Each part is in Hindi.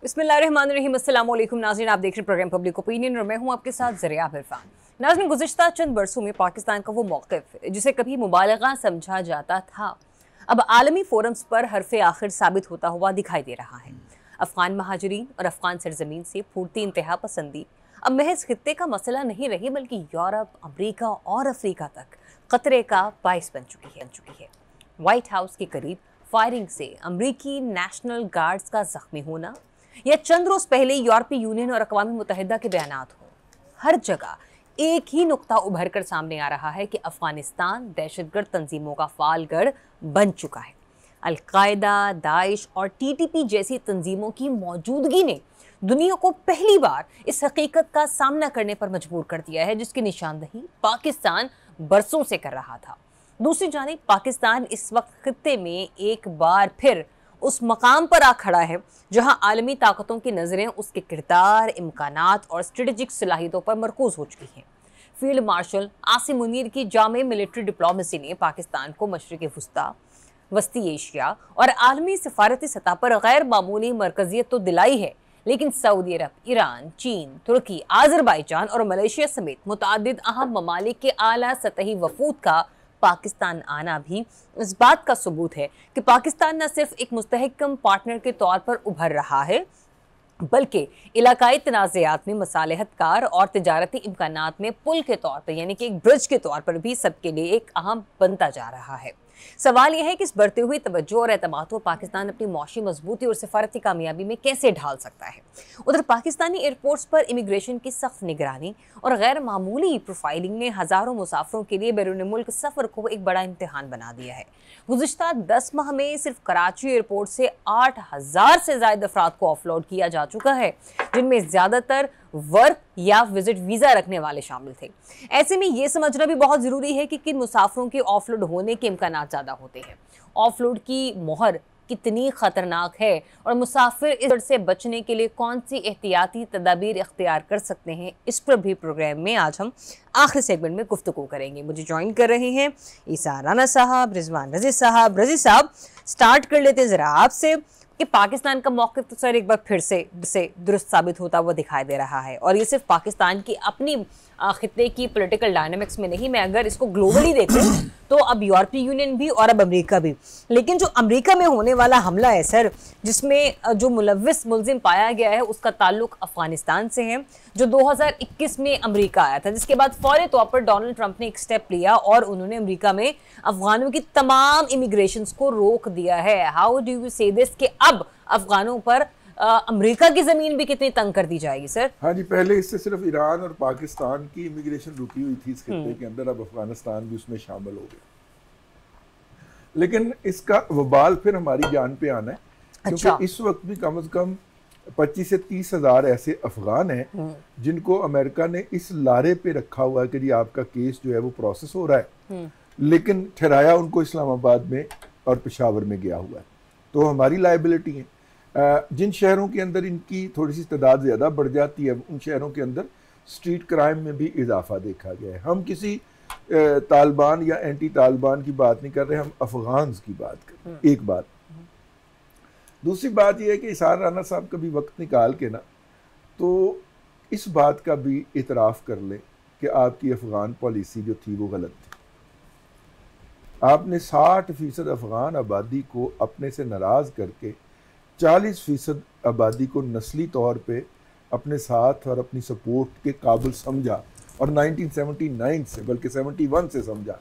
बिस्मिल्लाहिर्रहमानिर्रहीम। अस्सलाम वालेकुम नाज़रीन, आप देख रहे हैं प्रोग्राम पब्लिक ओपिनियन और मैं हूं आपके साथ ज़रिया इरफान। नाज़रीन, गुज़िश्ता चंद बरसों में पाकिस्तान का वो मौक़िफ़ जिसे कभी मुबालगा समझा जाता था, अब आलमी फोरम्स पर हरफ़े आखिर साबित होता हुआ दिखाई दे रहा है। अफ़गान महाजरीन और अफ़गान सरज़मीन से फूटती इंतहा पसंदी अब महज खित्ते का मसला नहीं रही, बल्कि यूरोप, अमरीका और अफ्रीका तक ख़तरे का बाइस बन चुकी है। व्हाइट हाउस के करीब फायरिंग से अमरीकी नेशनल गार्ड्स का ज़ख्मी होना या चंद रोज पहले यूरोपीय यूनियन और अक़वाम मुत्तहिदा के बयानात हो, हर जगह एक ही नुक्ता उभर कर सामने आ रहा है कि अफगानिस्तान दहशतगर्द तंजीमों का फालगढ़ बन चुका है। अल-कायदा, दाइश और टीटीपी जैसी तंजीमों की मौजूदगी ने दुनिया को पहली बार इस हकीकत का सामना करने पर मजबूर कर दिया है, जिसकी निशानदही पाकिस्तान बरसों से कर रहा था। दूसरी जानिब पाकिस्तान इस वक्त खित्ते में एक बार फिर उस मकाम पर आ खड़ा है जहां आलमी ताकतों की नज़रें उसके किरदार, इम्कानात और स्ट्रेटेजिक सलाहियतों पर मरकूज हो चुकी हैं। फील्ड मार्शल आसिम मुनीर की जामे मिलिट्री डिप्लोमेसी ने पाकिस्तान को मशरिक़ वुस्ता, वस्ती एशिया और आलमी सफारती सतह पर गैर मामूली मरकजियत तो दिलाई है, लेकिन सऊदी अरब, ईरान, चीन, तुर्की, आज़रबाईजान और मलेशिया समेत मुतअद्दिद अहम ममालिक के आला सतही वफूद का पाकिस्तान आना भी इस बात का सबूत है कि पाकिस्तान न सिर्फ एक मुस्तहकम पार्टनर के तौर पर उभर रहा है, बल्कि इलाकाई तनाज़ात में मसालहतकार और तिजारती इम्कानात में पुल के तौर पर, यानी कि एक ब्रिज के तौर पर भी सबके लिए एक अहम बनता जा रहा है। सवाल यह है कि इस बढ़ती हुई तवज्जो और एतमाद को पाकिस्तान अपनी मौशी मजबूती और सिफारती कामयाबी में कैसे ढाल सकता है। उधर पाकिस्तानी एयरपोर्ट्स पर इमिग्रेशन की सख्त निगरानी और गैर मामूली प्रोफाइलिंग ने हज़ारों मुसाफिरों के लिए बैरून मुल्क सफ़र को एक बड़ा इम्तिहान बना दिया है। गुज़िश्ता 10 माह में सिर्फ कराची एयरपोर्ट से 8000 से ज़ायद अफराद को ऑफलोड किया जा चुका है, जिनमें ज़्यादातर वर्क या विजिट वीज़ा रखने वाले शामिल थे। ऐसे में ये समझना भी बहुत ज़रूरी है कि किन मुसाफिरों के ऑफलोड होने के इम्कान ज़्यादा होते हैं, ऑफलोड की मोहर कितनी ख़तरनाक है और मुसाफिर इस से बचने के लिए कौन सी एहतियाती तदाबीर इख्तियार कर सकते हैं। इस पर भी प्रोग्राम में आज हम आखिरी सेगमेंट में गुफ्तगू करेंगे। मुझे ज्वाइन कर रहे हैं ईसा राना साहब, रिजवान रज़ी साहब। रज़ी साहब, स्टार्ट कर लेते हैं ज़रा आपसे कि पाकिस्तान का मौक़िफ़ तो सर एक बार फिर से दुरुस्त साबित होता हुआ दिखाई दे रहा है, और ये सिर्फ पाकिस्तान की अपनी खित्ते की पॉलिटिकल डायनामिक्स में नहीं, मैं अगर इसको ग्लोबली देखें तो अब यूरोपीय यूनियन भी और अब अमेरिका भी। लेकिन जो अमेरिका में होने वाला हमला है सर, जिसमें जो मुलव्विस मुल्ज़िम पाया गया है उसका ताल्लुक अफगानिस्तान से है, जो 2021 में अमेरिका आया था, जिसके बाद फौरी तौर पर डोनाल्ड ट्रंप ने एक स्टेप लिया और उन्होंने अमेरिका में अफगानों की तमाम इमिग्रेशन को रोक दिया है। हाउ डू यू से दिस कि अब अफगानों पर अमेरिका की जमीन भी कितनी तंग कर दी जाएगी सर? हाँ जी, पहले इससे सिर्फ ईरान और पाकिस्तान की इमिग्रेशन रुकी हुई थी इस खित्ते के अंदर, अब अफगानिस्तान भी उसमें शामिल हो गया। लेकिन इसका वबाल फिर हमारी जान पे आना है, क्योंकि इस वक्त भी कम से कम 25 से 30 हज़ार ऐसे अफगान हैं जिनको अमेरिका ने इस लारे पे रखा हुआ है कि जी आपका केस जो है वो प्रोसेस हो रहा है, लेकिन ठहराया उनको इस्लामाबाद में और पेशावर में गया हुआ है। तो हमारी लाइबिलिटी है। जिन शहरों के अंदर इनकी थोड़ी सी तादाद ज़्यादा बढ़ जाती है, उन शहरों के अंदर स्ट्रीट क्राइम में भी इजाफा देखा गया है। हम किसी तालिबान या एंटी तालिबान की बात नहीं कर रहे, हम अफगान की बात कर रहे हैं। एक बात। दूसरी बात यह है कि इसार राना साहब कभी वक्त निकाल के ना तो इस बात का भी इतराफ़ कर लें कि आपकी अफगान पॉलिसी जो थी वो गलत थी। आपने 60% अफगान आबादी को अपने से नाराज़ करके 40% आबादी को नस्ली तौर पे अपने साथ और अपनी सपोर्ट के काबिल समझा, और 1979 से बल्कि 71 से समझा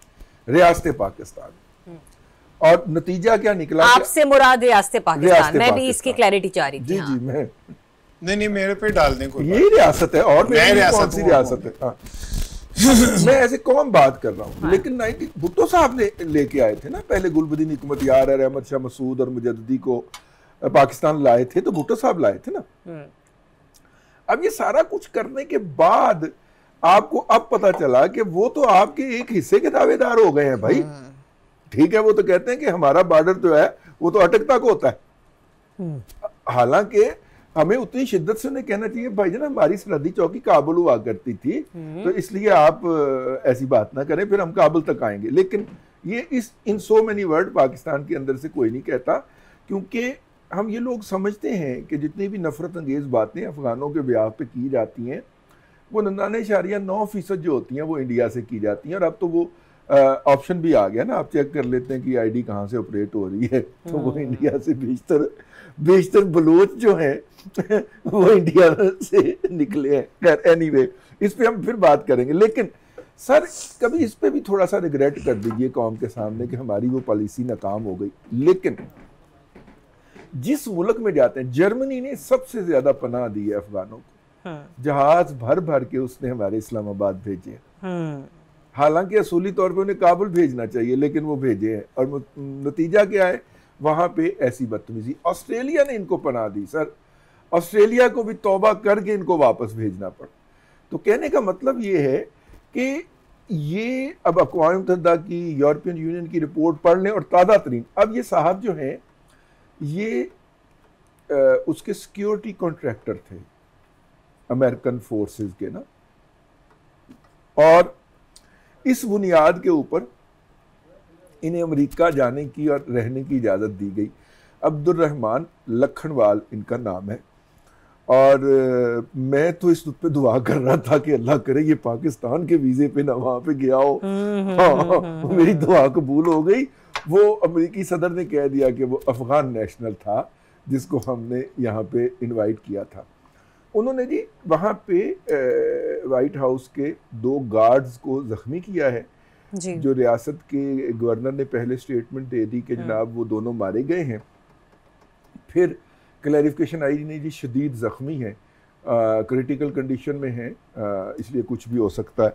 रियासत पाकिस्तान। और नतीजा क्या निकला? आपसे मुराद रियासत पाकिस्तान? मैं भी इसकी क्लैरिटी चाह रही थी। जी जी, मैं नहीं मेरे पे डाल दें कोई, यही रियासत है और मैं कौन सी रियासत है? हाँ मैं ऐसे कौन बात कर रहा हूँ। हाँ। लेकिन भुट्टो साहब ने लेके आए थे ना पहले, गुलबदीन हिकमतयार, अहमद शाह मसूद और मुजद्दी को पाकिस्तान लाए थे, तो भुट्टो साहब लाए थे ना। अब ये सारा कुछ करने के बाद आपको अब पता चला कि वो तो आपके एक हिस्से के दावेदार हो गए हैं भाई। ठीक है, वो तो कहते हैं कि हमारा बॉर्डर जो है वो तो अटकता को होता है, हालांकि हमें उतनी शिद्दत से उन्हें कहना चाहिए भाई ना हमारी सरहदी चौकी काबुल हुआ करती थी, तो इसलिए आप ऐसी बात ना करें, फिर हम काबुल तक आएंगे। लेकिन ये इन सो मेनी वर्ड पाकिस्तान के अंदर से कोई नहीं कहता, क्योंकि हम ये लोग समझते हैं कि जितनी भी नफरत अंगेज़ बातें अफ़गानों के ब्याह पे की जाती हैं वो 99.9% जो होती हैं वो इंडिया से की जाती हैं। और अब तो वो ऑप्शन भी आ गया ना, आप चेक कर लेते हैं कि आईडी कहाँ से ऑपरेट हो रही है, तो वो इंडिया से बेशतर बलोच जो हैं वो इंडिया से निकले हैं। खैर एनीवे, इस पे हम फिर बात करेंगे। लेकिन सर कभी इस पे भी थोड़ा सा रिग्रेट कर दीजिए कौम के सामने कि हमारी वो पॉलिसी नाकाम हो गई। लेकिन जिस मुल्क में जाते हैं, जर्मनी ने सबसे ज्यादा पनाह दी है अफगानों को, जहाज भर भर के उसने हमारे इस्लामाबाद भेजे हैं। हालांकि असूली तौर पे उन्हें काबुल भेजना चाहिए, लेकिन वो भेजे हैं। और नतीजा क्या है, वहां पे ऐसी बदतमीजी। ऑस्ट्रेलिया ने इनको पनाह दी सर, ऑस्ट्रेलिया को भी तौबा करके इनको वापस भेजना पड़ा। तो कहने का मतलब ये है कि ये अब अक़वाम मुत्तहिदा की, यूरोपियन यूनियन की रिपोर्ट पढ़ लें और ताज़ा तरीन। अब ये साहब जो हैं ये उसके सिक्योरिटी कॉन्ट्रैक्टर थे अमेरिकन फोर्सेस के ना, और इस बुनियाद के ऊपर इन्हें अमेरिका जाने की और रहने की इजाज़त दी गई। अब्दुर्रहमान लखनवाल इनका नाम है। और मैं तो इस पे दुआ कर रहा था कि अल्लाह करे ये पाकिस्तान के वीज़े पे ना वहाँ पे गया हो। हाँ, मेरी दुआ कबूल हो गई। वो अमेरिकी सदर ने कह दिया कि वो अफगान नेशनल था जिसको हमने यहाँ पे इनवाइट किया था। उन्होंने जी वहाँ पे वाइट हाउस के 2 गार्ड्स को ज़ख्मी किया है जी। जो रियासत के गवर्नर ने पहले स्टेटमेंट दे दी कि जनाब वो दोनों मारे गए हैं। फिर क्लैरिफिकेशन आई नहीं जी शदीद ज़ख्मी है, क्रिटिकल कंडीशन में है, इसलिए कुछ भी हो सकता है।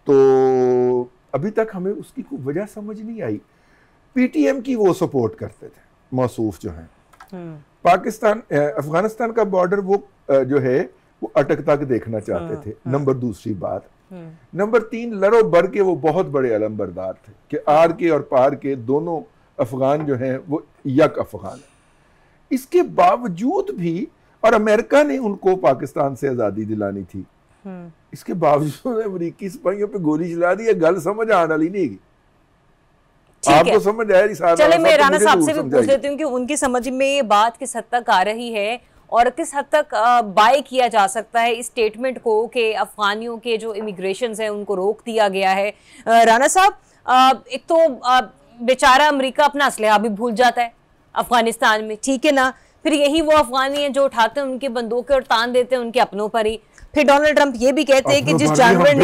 तो अभी तक हमें उसकी कोई वजह समझ नहीं आई। पीटीएम की वो सपोर्ट करते थे मौसूफ जो हैं। पाकिस्तान अफगानिस्तान का बॉर्डर वो जो है वो अटक तक देखना चाहते थे। नंबर दूसरी बात, नंबर 3 लड़ो बर के वो बहुत बड़े अलमबरदार थे कि आर के और पार के दोनों अफगान जो हैं वो यक अफगान है। इसके बावजूद भी, और अमेरिका ने उनको पाकिस्तान से आज़ादी दिलानी थी, इसके बावजूद अमेरिकी सिपाहियों पे गोली चला दी है। गल समझ आने वाली नहीं है। आपको समझ आया? चले मैं राणा साहब से भी पूछ लेती हूँ कि उनकी समझ में ये बात किस हद तक आ रही है और किस हद तक बाय किया जा सकता है इस स्टेटमेंट को कि अफगानियों के जो इमिग्रेशन है उनको रोक दिया गया है। राणा साहब, एक तो बेचारा अमेरिका अपना असलहा भी भूल जाता है अफगानिस्तान में, ठीक है ना, फिर यही वो अफगानी हैं जो उठाते हैं उनके बंदूकें और तान देते हैं उनके अपनों पर ही। फिर डोनाल्ड ट्रंप ये भी कहते हैं कि जिस जानवर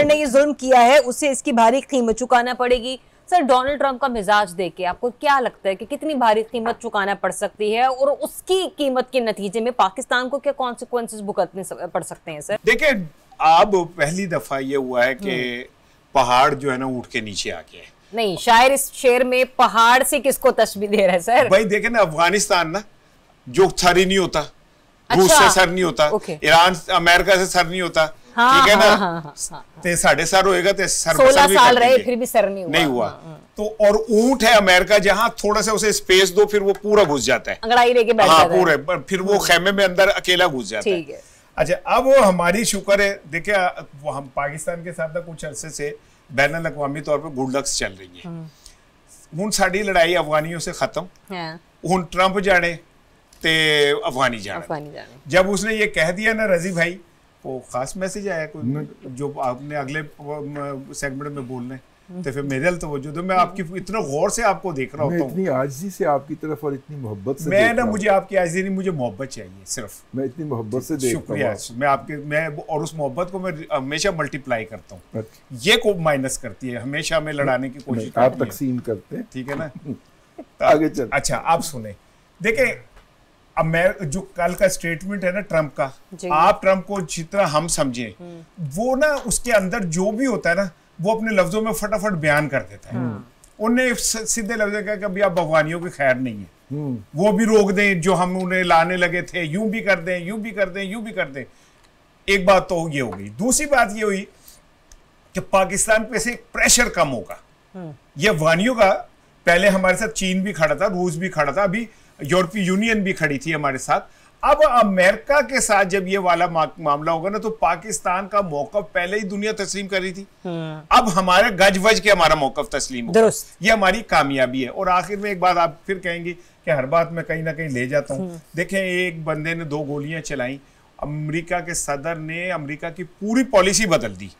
ने ये जुल्म किया है उसे इसकी भारी कीमत चुकाना पड़ेगी। सर, डोनाल्ड ट्रंप का मिजाज देख के आपको क्या लगता है कि कितनी भारी कीमत चुकाना पड़ सकती है और उसकी कीमत के नतीजे में पाकिस्तान को क्या कॉन्सिक्वेंसेस भुगतने पड़ सकते हैं? सर देखिए, अब पहली दफा ये हुआ है कि पहाड़ जो है ना उठ के नीचे आ गया है। नहीं, शायर इस शेर में पहाड़ से किसको तशबीह दे रहा है सर? भाई देखे ना, अफगानिस्तान ना जो सर ही नहीं होता, रूस से सर नहीं होता, ईरान अमेरिका से सर नहीं होता, ठीक है ना, ते साढ़े सर होएगा ते सर 16 साल रहे फिर भी सर नहीं हुआ। तो और ऊंट है अमेरिका, जहां थोड़ा सा उसे स्पेस दो फिर वो पूरा घुस जाता है, अंगड़ाई लेके बैठ जाता है, पूरे फिर वो खेमे में अंदर अकेला घुस जाता है। अच्छा, अब वो हमारी शुक्र है, देखिए वो हम पाकिस्तान के साथ कुछ अरसे से बैनुल अक़वामी तौर पे गुड लक्स चल रही है। हुण साडी लड़ाई अफगानियों से खत्म, हुण ट्रंप जाने ते अफगानी जाने। जब उसने ये कह दिया ना रजी भाई, वो खास मैसेज आया कोई जो आपने अगले सेगमेंट में बोलने, तो फिर मेरे तवज्जो दो। मैं आपकी इतना गौर से आपको देख रहा होता हूँ, इतनी आजिज़ी से आपकी तरफ और इतनी मोहब्बत से। मैं ना, मुझे आपकी आजिज़ी नहीं, मुझे मोहब्बत चाहिए सिर्फ। मैं इतनी मोहब्बत से देखता हूँ। शुक्रिया। मैं और उस मोहब्बत को मैं हमेशा मल्टीप्लाई करता हूँ। ये को माइनस करती है, हमेशा हमें लड़ाने की कोशिश करती है। आप तकसीम करते हैं, ठीक है ना। आगे चल। अच्छा, आप सुने, देखें जो कल का स्टेटमेंट है ना ट्रंप का, आप ट्रंप को जितना हम समझे, वो ना उसके अंदर जो भी होता है ना वो अपने लफ्जों में फटाफट बयान कर देता है। उन्हें सीधे लफ्ज कहा कि अभी आप अफगानियों की खैर नहीं है, वो भी रोक दें जो हम उन्हें लाने लगे थे, यूं भी कर दें, यूं भी कर दें, यूं भी कर दें। एक बात तो ये हो गई। दूसरी बात ये हुई कि पाकिस्तान पे से प्रेशर कम होगा। ये अफगानियों का पहले हमारे साथ चीन भी खड़ा था, रूस भी खड़ा था, अभी यूरोपीय यूनियन भी खड़ी थी हमारे साथ। अब अमेरिका के साथ जब ये वाला मामला होगा ना, तो पाकिस्तान का मौकफ पहले ही दुनिया तस्लीम कर रही थी, अब हमारे गज वज के हमारा मौकफ तस्लीम होगा। ये हमारी कामयाबी है। और आखिर में एक बात आप फिर कहेंगी कि कि हर बात में कहीं ना कहीं ले जाता हूँ। देखें, एक बंदे ने 2 गोलियां चलाई, अमेरिका के सदर ने अमेरिका की पूरी पॉलिसी बदल दी।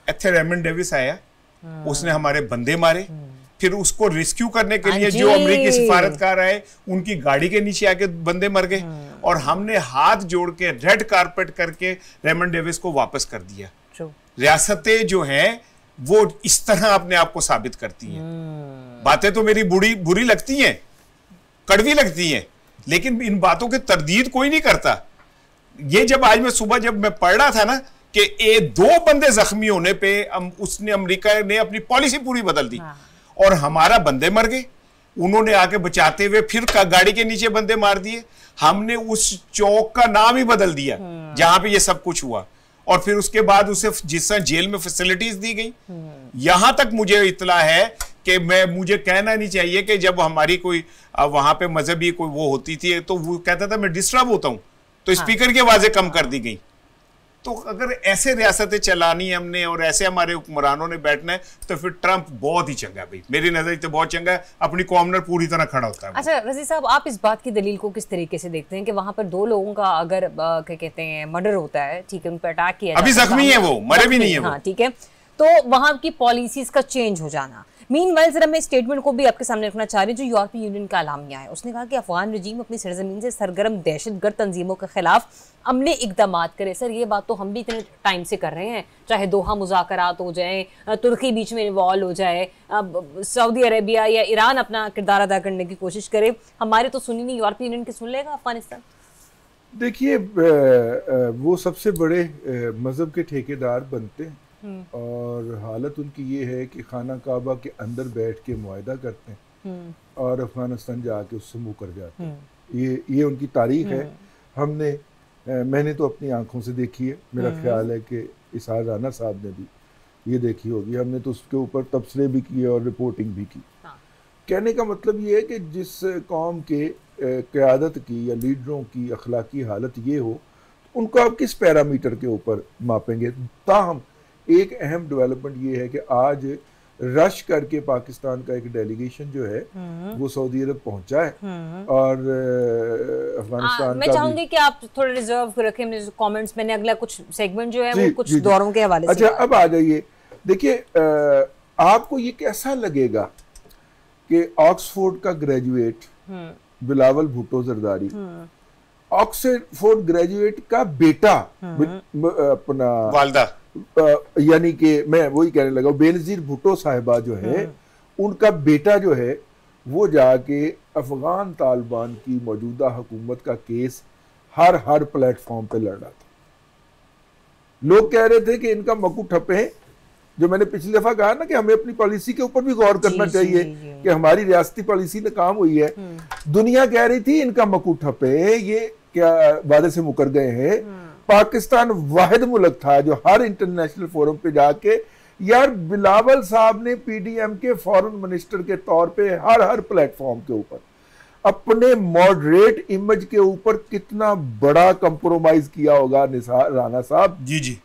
इत्थे रेमंड डेविस आया, उसने हमारे बंदे मारे, फिर उसको रेस्क्यू करने के लिए जो अमेरिकी सिफारतकार आए उनकी गाड़ी के नीचे आके बंदे मर गए, और हमने हाथ जोड़ के रेड कारपेट करके रेमंड डेविस को वापस कर दिया। रियासतें जो हैं वो इस तरह अपने आप को साबित करती हैं। बातें तो मेरी बुरी लगती हैं, कड़वी लगती हैं, लेकिन इन बातों की तरदीद कोई नहीं करता। ये जब आज मैं सुबह जब मैं पढ़ रहा था ना कि 2 बंदे जख्मी होने पे उसने अमेरिका ने अपनी पॉलिसी पूरी बदल दी और हमारा बंदे मर गए, उन्होंने आके बचाते हुए फिर गाड़ी के नीचे बंदे मार दिए। हमने उस चौक का नाम ही बदल दिया जहां पे ये सब कुछ हुआ, और फिर उसके बाद उसे जिस तरह जेल में फैसिलिटीज दी गई। यहां तक मुझे इत्तला है कि मुझे कहना नहीं चाहिए कि जब हमारी कोई वहां पे मजहबी कोई वो होती थी तो वो कहता था मैं डिस्टर्ब होता हूं, तो स्पीकर की आवाजें कम कर दी गई। तो अगर ऐसे रियासतें चलानी है हमने और ऐसे हमारे हुक्मरानों ने बैठना है तो फिर ट्रंप बहुत ही चंगा है भाई, मेरी नजर से बहुत चंगा है, अपनी कौम ने पूरी तरह खड़ा होता है। अच्छा रजी साहब, आप इस बात की दलील को किस तरीके से देखते हैं कि वहां पर 2 लोगों का अगर क्या कहते हैं मर्डर होता है, ठीक है, उन पर अटैक किया, अभी जख्मी है वो, मरे भी नहीं है वो, हाँ ठीक है, तो वहां की पॉलिसीज का चेंज हो जाना। मीनवाइल जरा मैं स्टेटमेंट को भी आपके सामने रखना चाह रही हूँ जो यूरोपीय यूनियन का अलामिया है। उसने कहा कि अफगान रजीम अपनी सरजमीन से सरगर्म दहशतगर्द तंजीमों के खिलाफ अमली इकदाम करे। सर ये बात तो हम भी इतने टाइम से कर रहे हैं, चाहे दोहा मुज़ाकरात हो जाए, तुर्की बीच में इन्वॉल्व हो जाए, सऊदी अरेबिया या ईरान अपना किरदार अदा करने की कोशिश करे, हमारे तो सुनी नहीं, यूरोपीय यूनियन की सुन लेगा अफगानिस्तान? देखिए वो सबसे बड़े मजहब के ठेकेदार बनते हैं और हालत उनकी ये है कि खाना काबा के अंदर बैठ के मुआहदा करते हैं और अफगानिस्तान जाके उससे मुँह कर जाते हैं। ये उनकी तारीख है। मैंने तो अपनी आंखों से देखी है, मेरा ख्याल है कि इसार राना साहब ने भी ये देखी होगी। हमने तो उसके ऊपर तबसरे भी किए और रिपोर्टिंग भी की। कहने का मतलब ये है कि जिस कौम के क़यादत की या लीडरों की अखलाकी हालत ये हो, उनको आप किस पैरामीटर के ऊपर मापेंगे। ताहम एक अहम डेवलपमेंट ये है कि आज रश करके पाकिस्तान का एक डेलीगेशन जो है वो सऊदी अरब पहुंचा है और अफगानिस्तान मैं चाहूंगी कि आप थोड़ा रिजर्व रखें कमेंट्स। मैंने अगला कुछ सेगमेंट जो है वो कुछ दौरों के हवाले से। अच्छा अब आ जाइए, देखिए आपको ये कैसा लगेगा कि ऑक्सफोर्ड का graduate Bilawal Bhutto Zardari, Oxford graduate का बेटा अपना वालदा, यानी कि मैं वही कहने लगा, बेनजीर भुट्टो साहिबा जो है उनका बेटा जो है वो जाके अफगान तालिबान की मौजूदा हुकूमत का केस हर प्लेटफॉर्म पे लड़ रहा था। लोग कह रहे थे कि इनका मकू ठप्पे हैं, जो मैंने पिछली दफा कहा ना कि हमें अपनी पॉलिसी के ऊपर भी गौर करना चाहिए कि हमारी रियासती पॉलिसी नाकाम हुई है। दुनिया कह रही थी इनका मकू ठप्पे, ये क्या वादे से मुकर गए हैं। पाकिस्तान वाहिद मुल्क था जो हर इंटरनेशनल फोरम पे जाके, यार बिलावल साहब ने पीडीएम के फॉरेन मिनिस्टर के तौर पे हर प्लेटफॉर्म के ऊपर अपने मॉडरेट इमेज के ऊपर कितना बड़ा कंप्रोमाइज किया होगा निसार राणा साहब। जी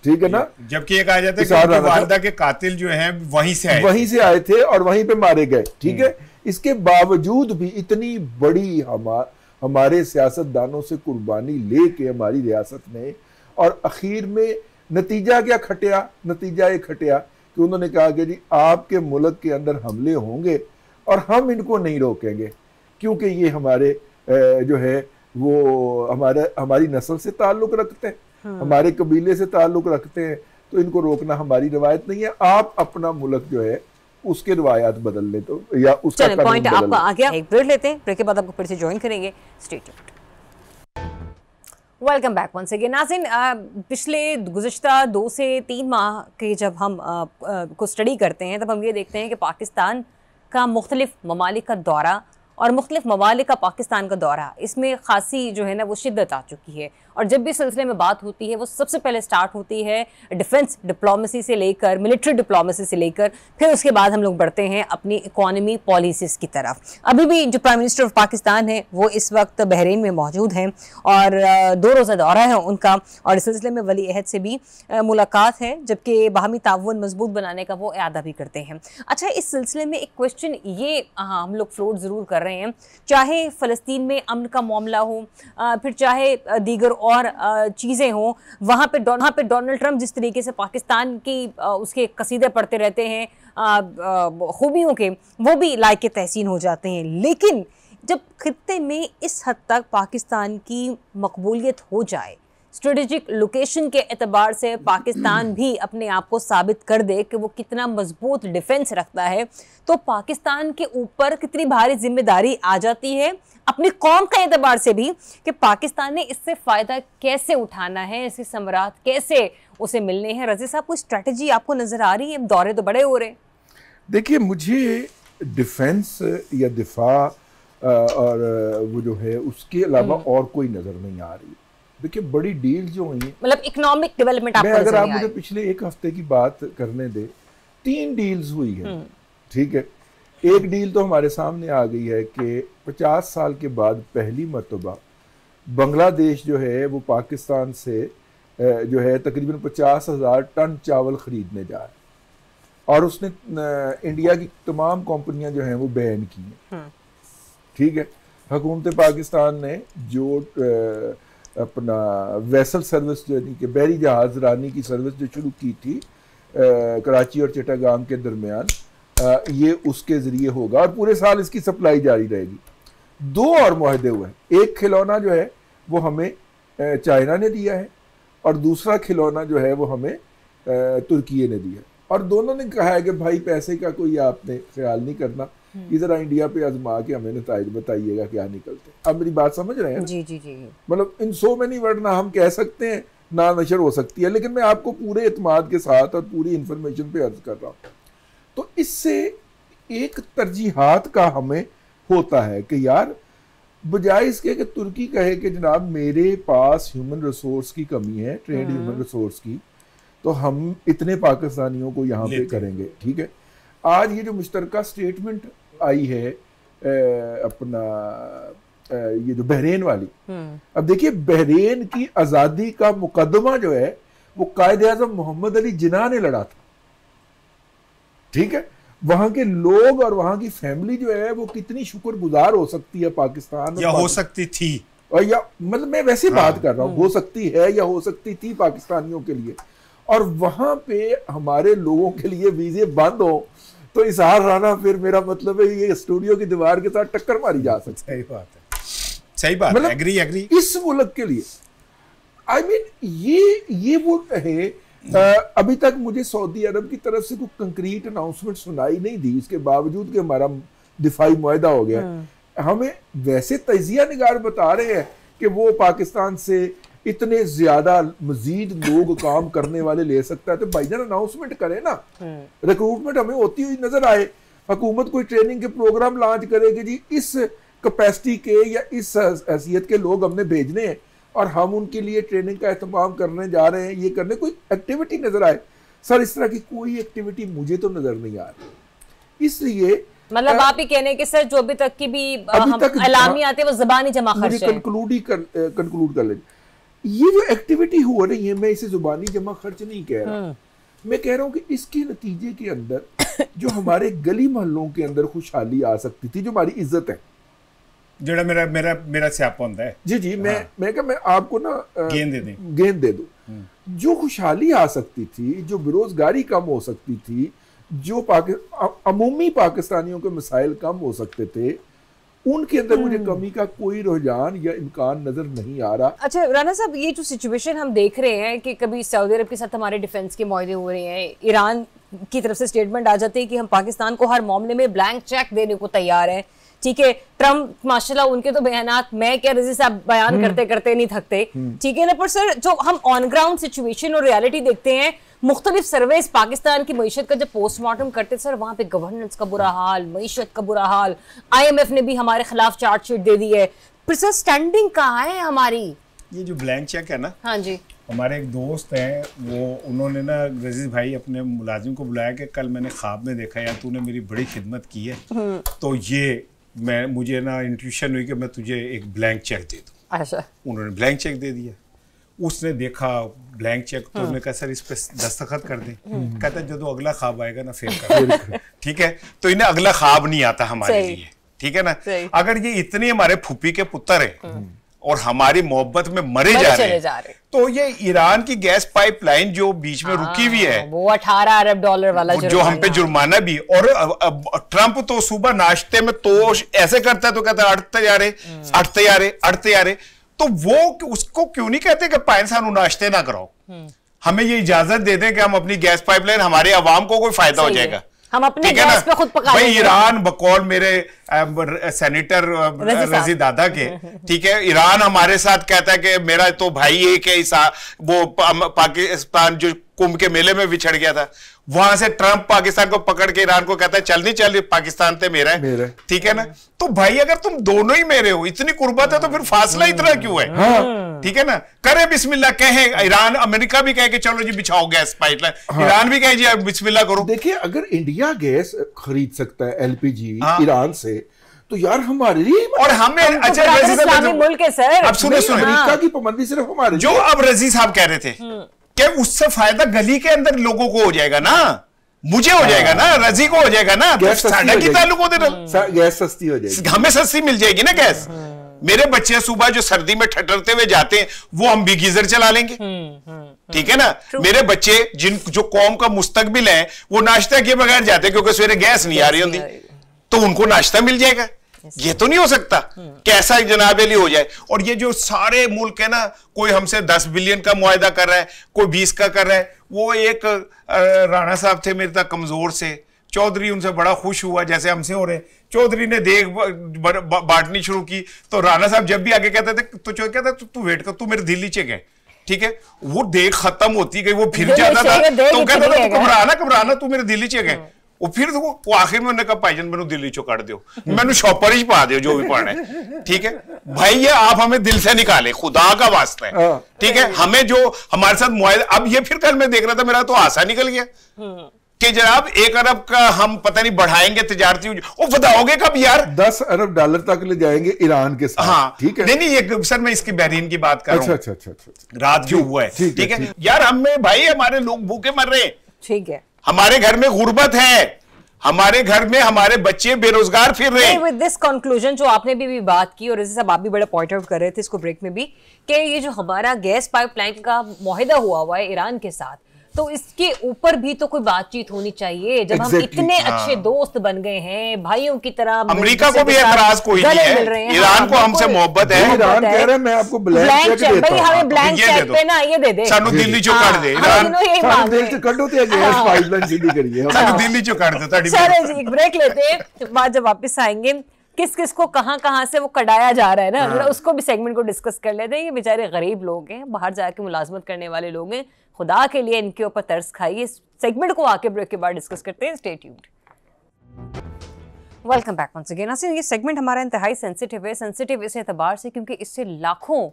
ठीक है ना। जबकि एक आ जाता है कि वालदा के कातिल जो हैं वहीं से आए थे और वहीं पे मारे गए। ठीक है, इसके बावजूद भी इतनी बड़ी हमारे सियासतदानों से कुर्बानी लेके हमारी रियासत ने, और आखिर में नतीजा क्या खटिया? नतीजा ये खटिया कि उन्होंने कहा कि जी आपके मुल्क के अंदर हमले होंगे और हम इनको नहीं रोकेंगे क्योंकि ये हमारे जो है वो हमारी नस्ल से ताल्लुक रखते हैं, हमारे कबीले से ताल्लुक रखते हैं, तो इनको रोकना हमारी रवायत नहीं है। आप अपना मुल्क जो है उसके रवायात बदल ले तो या उसका पॉइंट आपका आ गया। एक ब्रेक लेते हैं, ब्रेक के बाद आपको फिर से ज्वाइन करेंगे। Stay tuned. Welcome back once again. नाज़रीन, पिछले गुज़िश्ता 2 से 3 माह के जब हम को स्टडी करते हैं तब हम ये देखते हैं कि पाकिस्तान का मुख्तलिफ ममालिक का दौरा और मुख्तलिफ ममालिक का पाकिस्तान का दौरा, इसमें खासी जो है ना वो शिद्दत आ चुकी है। और जब भी सिलसिले में बात होती है वो सबसे पहले स्टार्ट होती है डिफेंस डिप्लोमेसी से लेकर मिलिट्री डिप्लोमेसी से लेकर, फिर उसके बाद हम लोग बढ़ते हैं अपनी इकोनॉमी पॉलिसीज़ की तरफ। अभी भी जो प्राइम मिनिस्टर ऑफ पाकिस्तान है वो इस वक्त बहरीन में मौजूद हैं और 2 रोज़ा दौरा है उनका, और इस सिलसिले में वली अहद से भी मुलाकात है, जबकि बाहमी ताउन मजबूत बनाने का वो इरादा भी करते हैं। अच्छा, इस सिलसिले में एक क्वेश्चन ये हम लोग फ्लोट ज़रूर कर रहे हैं, चाहे फ़लस्तीन में अमन का मामला हो, फिर चाहे दीगर और चीज़ें हों, वहाँ पे डोनाल्ड ट्रंप जिस तरीके से पाकिस्तान की उसके कसीदे पढ़ते रहते हैं खूबियों के, वो भी लायक तहसीन हो जाते हैं। लेकिन जब खित्ते में इस हद तक पाकिस्तान की मकबूलियत हो जाए, स्ट्रेटेजिक लोकेशन के एतबार से पाकिस्तान भी अपने आप को साबित कर दे कि वो कितना मजबूत डिफेंस रखता है, तो पाकिस्तान के ऊपर कितनी भारी जिम्मेदारी आ जाती है अपनी कौम के एतबार से भी कि पाकिस्तान ने इससे फ़ायदा कैसे उठाना है, इसके समरात कैसे उसे मिलने हैं। रज़ी साहब, कोई स्ट्रेटजी आपको नज़र आ रही है? दौरे तो बड़े हो रहे हैं। देखिए, मुझे डिफेंस या दिफा और वो जो है उसके अलावा और कोई नज़र नहीं आ रही। देखिए, बड़ी डील जो हुई, मतलब इकोनॉमिक डेवलपमेंट, अगर आप मुझे पिछले एक हफ्ते की बात करने दे, 3 डील्स हुई है, ठीक है। एक डील तो हमारे सामने आ गई है कि 50 साल के बाद पहली मर्तबा बांग्लादेश जो है वो पाकिस्तान से जो है तकरीबन 50,000 टन चावल खरीदने जा रहा है, और उसने इंडिया की तमाम कंपनियां जो हैं वो बैन की हैं, ठीक है। हुकूमत पाकिस्तान ने जो अपना वेसल सर्विस जो कि बहरी जहाज रानी की सर्विस जो शुरू की थी कराची और चिटागांग के दरमियान, ये उसके ज़रिए होगा और पूरे साल इसकी सप्लाई जारी रहेगी। 2 और मुआहदे हुए हैं। एक खिलौना जो है वो हमें चाइना ने दिया है और दूसरा खिलौना जो है वो हमें तुर्की ने दिया, और दोनों ने कहा है कि भाई पैसे का कोई आपने ख्याल नहीं करना, ये जरा इंडिया पे आजमा के हमें नताइज बताइएगा क्या निकलते। अब मेरी बात समझ रहे हैं? जी जी जी। मतलब इन सो मेनी वर्ड ना हम कह सकते हैं ना नशर हो सकती है, लेकिन मैं आपको पूरे इत्मीनान के साथ और पूरी इंफॉर्मेशन पे अर्ज कर रहा हूँ। तो इससे एक तरजीहात का हमें होता है कि यार, बजाय इसके कि तुर्की कहे कि जनाब मेरे पास ह्यूमन रिसोर्स की कमी है, ट्रेंड ह्यूमन रिसोर्स की, तो हम इतने पाकिस्तानियों को यहाँ पे करेंगे, ठीक है। आज ये जो मुश्तरका स्टेटमेंट आई है अपना ये जो बहरीन वाली, अब देखिए बहरीन की आज़ादी का मुकदमा जो है वो कायद-ए-आज़म मोहम्मद अली जिन्ना ने लड़ा था, ठीक है। वहां के लोग और वहां की फैमिली जो है वो कितनी शुक्रगुजार हो सकती है पाकिस्तान, या हो सकती थी, और या मतलब मैं वैसे बात कर रहा हूँ, हो सकती है या हो सकती थी पाकिस्तानियों के लिए, और वहां पे हमारे लोगों के लिए वीजे बंद हो तो इजहार राना, फिर मेरा मतलब है ये स्टूडियो की दीवार के साथ टक्कर मारी जा सकती है। सही बात है, सही बात, मतलब एग्री इस मुल्क के लिए आई मीन ये वो है। अभी तक मुझे सऊदी अरब की तरफ से कोई कंक्रीट अनाउंसमेंट सुनाई नहीं दी, इसके बावजूद कि हमारा दिफाई मुआहदा हो गया। हमें वैसे तजिया निगार बता रहे हैं कि वो पाकिस्तान से इतने ज्यादा मजीद लोग काम करने वाले ले सकता है, तो भाईजान अनाउंसमेंट करे ना, रिक्रूटमेंट हमें होती हुई नजर आए। हुकूमत कोई ट्रेनिंग के प्रोग्राम लॉन्च करेगी, जी इस कैपेसिटी के या इस हैसियत के लोग हमने भेजने हैं और हम उनके लिए ट्रेनिंग का एहतमाम करने जा रहे हैं, ये करने कोई एक्टिविटी नजर आए। सर इस तरह की कोई एक्टिविटी मुझे तो नजर नहीं आ रही। इसलिए मतलब आप ही कहने के सर जो अभी तक की भी एलामी आते हैं वो ज़बानी जमा खर्च है। कंक्लूड कर लें, ये जो एक्टिविटी हो रही है, मैं इसे जुबानी जमा खर्च नहीं कह रहा, मैं कह रहा हूँ कि इसके नतीजे के अंदर जो हमारे गली मोहल्लों के अंदर खुशहाली आ सकती थी, जो हमारी इज्जत है, जो मेरा मेरा मेरा स्यापा होता है, जी जी, मैं आपको ना गेंद दे दूं, जो खुशहाली आ सकती थी, जो बेरोजगारी कम हो सकती थी, जो अमूमी पाकिस्तानियों के मसाइल कम हो सकते थे, उनके अंदर मुझे कमी का कोई रुझान या इम्कान नजर नहीं आ रहा। अच्छा राना साहब, ये जो सिचुएशन हम देख रहे हैं कि कभी सऊदी अरब के साथ हमारे डिफेंस के मुआहदे हो रहे हैं, ईरान की तरफ से स्टेटमेंट आ जाती है कि हम पाकिस्तान को हर मामले में ब्लैंक चेक देने को तैयार हैं, ठीक है। ट्रम्प माशाल्लाह उनके तो बयानात मैं क्या रज़ी साहब बयान करते करते नहीं थकते, ठीक है ना। पर सर जो हम ऑन ग्राउंड सिचुएशन और रियलिटी देखते हैं, मुख्तलिफ सर्वेस पाकिस्तान की मईशत का जब पोस्टमार्टम करते सर, वहाँ पे गवर्नेंस का बुरा हाल, मईशत का बुरा हाल, IMF ने भी हमारे खिलाफ चार्जशीट दे दी है, पर सर स्टैंडिंग कहाँ है हमारी? ये जो ब्लैंक चेक है ना, हाँ जी, हमारे एक दोस्त हैं, वो उन्होंने ना रजीज भाई अपने मुलाजिम को बुलाया कि कल मैंने ख्वाब में देखा यार तूने मेरी बड़ी खिदमत की है, तो ये मुझे ना इंट्यूशन हुई कि मैं तुझे एक ब्लैंक चेक दे दूँ। अच्छा, उन्होंने ब्लैंक चेक दे दिया। उसने देखा ब्लैंक चेक, तो उन्होंने कहा सर इस पे दस्तखत कर दें। कहता है जो अगला ख्वाब आएगा ना फिर कर ठीक है। तो इन्हें अगला ख्वाब नहीं आता हमारे लिए, ठीक है ना। अगर ये इतनी हमारे फूफी के पुत्र है और हमारी मोहब्बत में मरे जा रहे हैं, तो ये ईरान की गैस पाइपलाइन जो बीच में रुकी हुई है, वो $18 अरब वाला जो हम पे जुर्माना भी, और ट्रंप तो सुबह नाश्ते में तो ऐसे करता है तो कहता है अड़ते यारे, तो वो उसको क्यों नहीं कहते कि पाकिस्तान नाश्ते ना कराओ, हमें ये इजाजत दे दें कि हम अपनी गैस पाइपलाइन, हमारे अवाम को कोई फायदा हो जाएगा, हम अपने गैस पे खुद पका लेंगे। ईरान बकौल मेरे सेनेटर रजी दादा के, ठीक है, ईरान हमारे साथ कहता है कि मेरा तो भाई एक है, वो पाकिस्तान जो कुंभ के मेले में विछड़ गया था, वहां से ट्रंप पाकिस्तान को पकड़ के ईरान को कहता है चल नहीं चल, पाकिस्तान ते मेरा है, ठीक है ना। तो भाई अगर तुम दोनों ही मेरे हो, इतनी कुर्बत है, तो फिर फासला इतना क्यों है? हाँ। ठीक है ना, करे बिस्मिल्लाह, कहे ईरान, अमेरिका भी कहे कि चलो जी बिछाओ गैस पाइपलाइन, हाँ। ईरान भी कहे जी बिस्मिल्लाह करो। देखिए अगर इंडिया गैस खरीद सकता है एलपीजी ईरान से, तो यार हमारे लिए, और हमें अच्छा इस्लामी मुल्क है सर, अब सुनो अमेरिका की पाबंदी सिर्फ हमारे, जो अब रजी साहब कह रहे थे कि उससे फायदा गली के अंदर लोगों को हो जाएगा ना, मुझे हो जाएगा ना, रजी को हो जाएगा ना, साडा की ताल्लुक होते ना, गैस सस्ती हो जाएगी, हमें सस्ती मिल जाएगी ना गैस। मेरे बच्चे सुबह जो सर्दी में ठठरते हुए जाते हैं, वो हम भी गीजर चला लेंगे, ठीक है ना। मेरे बच्चे जो कौम का मुस्तकबिल है, वो नाश्ता किए बगैर जाते क्योंकि सवेरे गैस नहीं आ रही होती, तो उनको नाश्ता मिल जाएगा। ये तो नहीं हो सकता कैसा जनाब अली हो जाए। और ये जो सारे मुल्क है ना, कोई हमसे 10 बिलियन का मुआहदा कर रहा है, कोई 20 का कर रहा है। वो एक राणा साहब थे मेरे तक कमजोर से, चौधरी उनसे बड़ा खुश हुआ जैसे हमसे हो रहे। चौधरी ने देख बांटनी शुरू की, तो राणा साहब जब भी आगे कहते थे तो कहता था तू वेट कर, तू मेरे दिल नीचे गए, ठीक है। वो देख खत्म होती गई, वो फिर जाता था तो कहता था घबराना तू मेरे दिल नीचे गए। वो फिर वो आखिर में कहा भाईजान मैंने दिल्ली चो काट दो, मैंने शॉपर ही पा दो जो भी पाना है, ठीक है भाई। ये आप हमें दिल से निकाले, खुदा का वास्ता है, ठीक है। हमें जो हमारे साथ मुआहदा, अब ये फिर कल मैं देख रहा था, मेरा तो आशा निकल गया कि जनाब 1 अरब का हम पता नहीं बढ़ाएंगे तिजारती, वो बताओगे कब यार? $10 अरब तक ले जाएंगे ईरान के साथ, हाँ ठीक है। नहीं ये सर मैं इसकी बहरीन की बात कर रहा हूँ, अच्छा रात जो हुआ है, ठीक है यार। हमें भाई हमारे लोग भूखे मर रहे हैं, ठीक है, हमारे घर में गुर्बत है, हमारे घर में हमारे बच्चे बेरोजगार फिर रहे हैं। विद दिस कंक्लूजन जो आपने भी बात की, और जैसे आप भी बड़ा पॉइंट आउट कर रहे थे इसको ब्रेक में भी, कि ये जो हमारा गैस पाइपलाइन का मुआहदा हुआ है ईरान के साथ, तो इसके ऊपर भी तो कोई बातचीत होनी चाहिए। जब हम इतने अच्छे दोस्त बन गए हैं, भाइयों की तरह, अमेरिका को भी एतराज कोई नहीं है, ईरान को हमसे मोहब्बत है। ईरान कह रहा है मैं आपको ब्लैंक चेक भाई हमें ब्लैंक चेक पे ना ये दे दे, सानू दिल्ली चो काट दे, ईरान दिल से कट होते हैं गैस पाइपलाइन सीधी करिए, सानू दिल्ली चो काट दे। चलो जी एक ब्रेक लेते हैं, बाद जब वापस आएंगे किस किस को कहां से वो कढ़ाया जा रहा है ना, उसको भी सेगमेंट को डिस्कस कर लेते हैं। ये बेचारे गरीब लोग हैं, बाहर जाके मुलाजमत करने वाले लोग हैं, खुदा के लिए इनके ऊपर तरस खाइए। इस सेगमेंट को आके ब्रेक के बाद डिस्कस करते हैं, stay tuned. Welcome back once again. ये सेगमेंट हमारा इंतहाई सेंसिटिव है, सेंसिटिव इस एतबार से क्योंकि इससे लाखों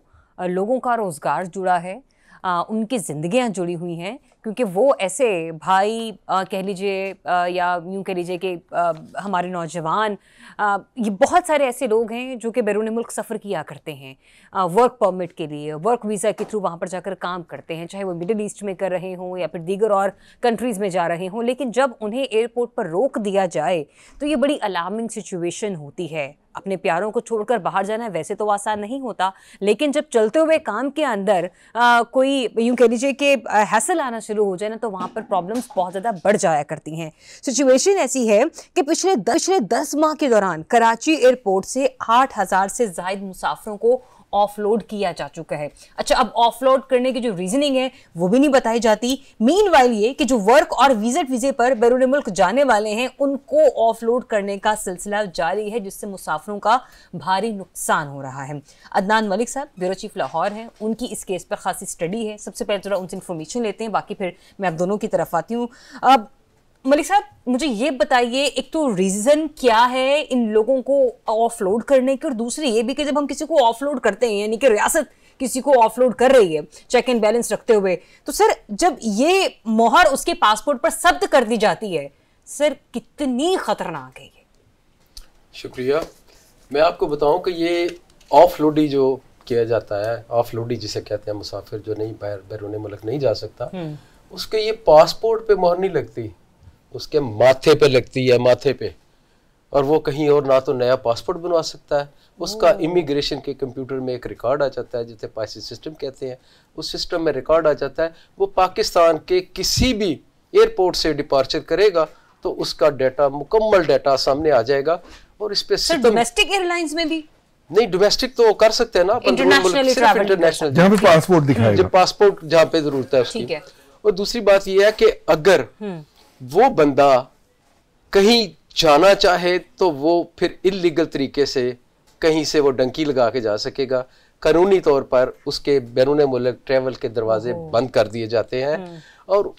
लोगों का रोजगार जुड़ा है, उनकी जिंदगियां जुड़ी हुई हैं, क्योंकि वो ऐसे भाई कह लीजिए या यूं कह लीजिए कि हमारे नौजवान, ये बहुत सारे ऐसे लोग हैं जो कि बैरून मुल्क सफ़र किया करते हैं वर्क परमिट के लिए, वर्क वीज़ा के थ्रू वहाँ पर जाकर काम करते हैं, चाहे वो मिडिल ईस्ट में कर रहे हों या फिर दीगर और कंट्रीज़ में जा रहे हों। लेकिन जब उन्हें एयरपोर्ट पर रोक दिया जाए तो ये बड़ी अलार्मिंग सिचुएशन होती है। अपने प्यारों को छोड़कर बाहर जाना वैसे तो आसान नहीं होता, लेकिन जब चलते हुए काम के अंदर कोई यूं कह लीजिए कि हैसल आना शुरू हो जाए ना, तो वहाँ पर प्रॉब्लम्स बहुत ज़्यादा बढ़ जाया करती हैं। सिचुएशन ऐसी है कि पिछले 10 माह के दौरान कराची एयरपोर्ट से 8,000 से ज़ायद मुसाफिरों को ऑफलोड किया जा चुका है। अच्छा, अब ऑफलोड करने की जो रीजनिंग है वो भी नहीं बताई जाती। मीनवाइल ये कि जो वर्क और विजिट वीजे पर बैरून मुल्क जाने वाले हैं उनको ऑफलोड करने का सिलसिला जारी है, जिससे मुसाफिरों का भारी नुकसान हो रहा है। अदनान मलिक साहब ब्यूरो चीफ लाहौर हैं, उनकी इस केस पर खासी स्टडी है। सबसे पहले थोड़ा उनसे इन्फॉर्मेशन लेते हैं, बाकी फिर मैं आप दोनों की तरफ आती हूँ। अब मलिक साहब मुझे ये बताइए, एक तो रीजन क्या है इन लोगों को ऑफलोड करने की, और दूसरी ये भी कि जब हम किसी को ऑफलोड करते हैं, यानी कि रियासत किसी को ऑफलोड कर रही है चेक एंड बैलेंस रखते हुए, तो सर जब ये मोहर उसके पासपोर्ट पर सब्त कर दी जाती है, सर कितनी खतरनाक है ये? शुक्रिया। मैं आपको बताऊं कि ये ऑफलोडी जो किया जाता है, ऑफलोडी जिसे कहते हैं, मुसाफिर जो नहीं बैरून मुल्क नहीं जा सकता, उसके ये पासपोर्ट पे मोहर नहीं लगती, उसके माथे पे लगती है, माथे पे। और वो कहीं और ना तो नया पासपोर्ट बनवा सकता है, उसका इमिग्रेशन के कंप्यूटर में एक रिकॉर्ड आ जाता है जिसे पासी सिस्टम कहते हैं, उस सिस्टम में रिकॉर्ड आ जाता है। वो पाकिस्तान के किसी भी एयरपोर्ट से डिपार्चर करेगा तो उसका डाटा, मुकम्मल डाटा सामने आ जाएगा। और इस पे डोमेस्टिक एयरलाइंस में भी नहीं, डोमेस्टिक तो कर सकते हैं ना, इंटरनेशनल जहाँ पे पासपोर्ट दिखाएगा, जब पासपोर्ट जहाँ पे जरूरत है उसकी। और दूसरी बात यह है कि अगर वो बंदा कहीं जाना चाहे तो वो फिर इल्लीगल तरीके से कहीं से वो डंकी लगा के जा सकेगा। कानूनी तौर पर उसके बैरून मुल्क ट्रेवल के दरवाजे बंद कर दिए जाते हैं। और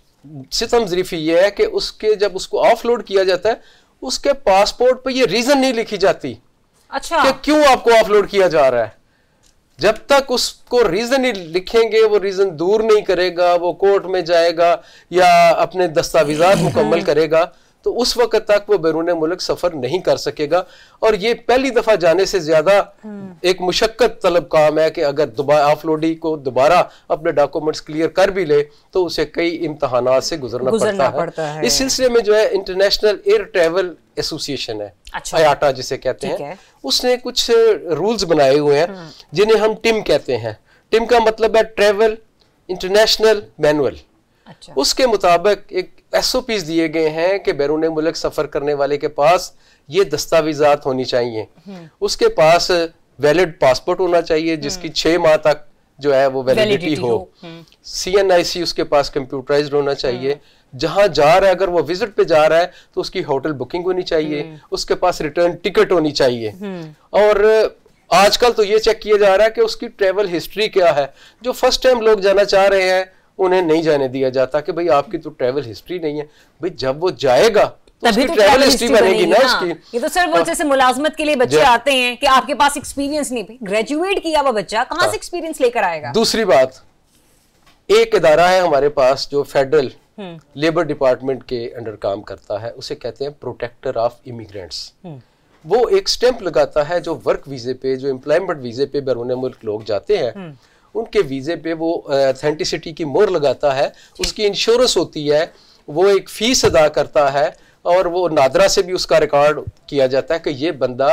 सितम ज़रीफ़ी ये है कि उसके जब उसको ऑफलोड किया जाता है उसके पासपोर्ट पे ये रीजन नहीं लिखी जाती। अच्छा, कि क्यों आपको ऑफलोड किया जा रहा है। जब तक उसको रीजन नहीं लिखेंगे, वो रीजन दूर नहीं करेगा, वो कोर्ट में जाएगा या अपने दस्तावेजात मुकम्मल करेगा, तो उस वक्त तक वो बैरून मुल्क सफर नहीं कर सकेगा। और ये पहली दफा जाने से ज्यादा एक मुशक्कत तलब काम है कि अगर दोबारा ऑफलोडी को दोबारा अपने डॉक्यूमेंट्स क्लियर कर भी ले तो उसे कई इम्तहानात से गुजरना पड़ता है। इस सिलसिले में जो है इंटरनेशनल एयर ट्रेवल एसोसिएशन है, अच्छा, IATA जिसे कहते हैं, उसने कुछ रूल्स बनाए हुए हैं जिन्हें हम टिम कहते हैं। टिम का मतलब है ट्रेवल इंटरनेशनल मैनुअल। अच्छा। उसके मुताबिक एक SOPs दिए गए हैं कि बैरून मुल्क सफर करने वाले के पास ये दस्तावेजात होनी चाहिए। उसके पास वैलिड पासपोर्ट होना चाहिए जिसकी 6 माह तक जो है वो वैलिडिटी हो। CNIC उसके पास कंप्यूटराइज्ड होना चाहिए। जहां जा रहा है, अगर वो विजिट पे जा रहा है तो उसकी होटल बुकिंग होनी चाहिए, उसके पास रिटर्न टिकट होनी चाहिए। और आजकल तो ये चेक किया जा रहा है कि उसकी ट्रेवल हिस्ट्री क्या है। जो फर्स्ट टाइम लोग जाना चाह रहे हैं उन्हें नहीं जाने दिया जाता कि भाई आपकी तो ट्रेवल हिस्ट्री नहीं है। भाई जब वो जाएगा तो उसकी ट्रेवल हिस्ट्री बनेगी ना उसकी। ये तो सिर्फ वो जैसे मुलाजमत के लिए बच्चे आते हैं कि आपके पास एक्सपीरियंस नहीं, भाई ग्रेजुएट किया हुआ बच्चा कहां से एक्सपीरियंस लेकर आएगा। दूसरी बात, एक इदारा है हमारे पास जो फेडरल लेबर डिपार्टमेंट के अंडर काम करता है, उसे कहते हैं प्रोटेक्टर ऑफ इमिग्रेंट्स। वो एक स्टैंप लगाता है जो वर्क वीजे पे, जो एम्प्लॉयमेंट वीजे पे बैरून मुल्क लोग जाते हैं उनके वीजे पे वो ऑथेंटिसिटी की मोहर लगाता है। उसकी इंश्योरेंस होती है, वो एक फीस अदा करता है और वो नादरा से भी उसका रिकॉर्ड किया जाता है कि ये बंदा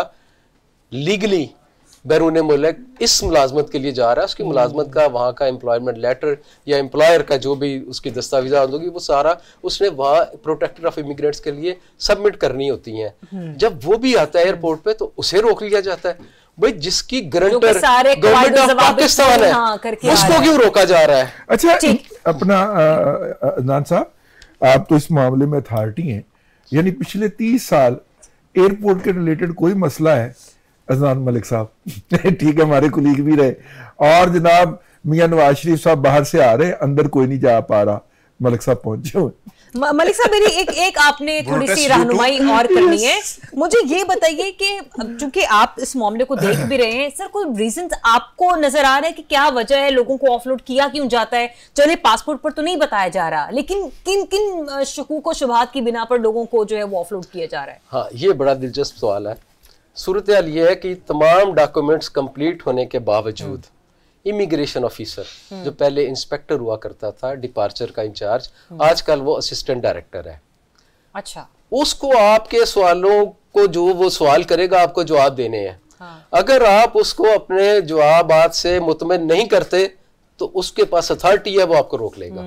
लीगली बैरून मुल्क इस मुलाजमत के लिए जा रहा है। उसकी मुलाजमत का वहाँ का एम्प्लॉयमेंट लेटर या एम्प्लॉयर का जो भी उसकी दस्तावेजात होगी वो सारा उसने वहाँ प्रोटेक्टर ऑफ इमिग्रेंट्स के लिए सबमिट करनी होती हैं। जब वो भी आता है एयरपोर्ट पे तो उसे रोक लिया जाता है। भाई जिसकी गारंटर गवर्नमेंट ऑफ पाकिस्तान है उसको क्यों रोका जा रहा है। अच्छा, अपना अदनान साहब, आप तो इस मामले में अथॉरिटी हैं, यानी पिछले 30 साल एयरपोर्ट के रिलेटेड कोई मसला है अदनान मलिक साहब ठीक है, हमारे कुलीग भी रहे, और जनाब मियां नवाज शरीफ साहब बाहर से आ रहे हैं, अंदर कोई नहीं जा पा रहा, मलिक साहब पहुंचे हुए। मलिक साहब, मेरी एक आपने थोड़ी सी रहनुमाई और करनी है। मुझे ये बताइए कि चूंकि आप इस मामले को देख भी रहे हैं, सर कोई रीजन आपको नजर आ रहा है कि क्या वजह है लोगों को ऑफलोड किया क्यों जाता है? चले पासपोर्ट पर तो नहीं बताया जा रहा, लेकिन किन किन शकूक व शुबहात की बिना पर लोगों को जो है वो ऑफलोड किया जा रहा है? हाँ, ये बड़ा दिलचस्प सवाल है। सूरत हाल ये है कि तमाम डॉक्यूमेंट्स कंप्लीट होने के बावजूद इमिग्रेशन ऑफिसर जो पहले इंस्पेक्टर हुआ करता था, डिपार्चर का इंचार्ज, आजकल वो असिस्टेंट डायरेक्टर है। अच्छा, उसको आपके सवालों को जो वो सवाल करेगा आपको जवाब देने हैं। हाँ। अगर आप उसको अपने जवाबात से मुतमिन नहीं करते तो उसके पास अथॉरिटी है, वो आपको रोक लेगा।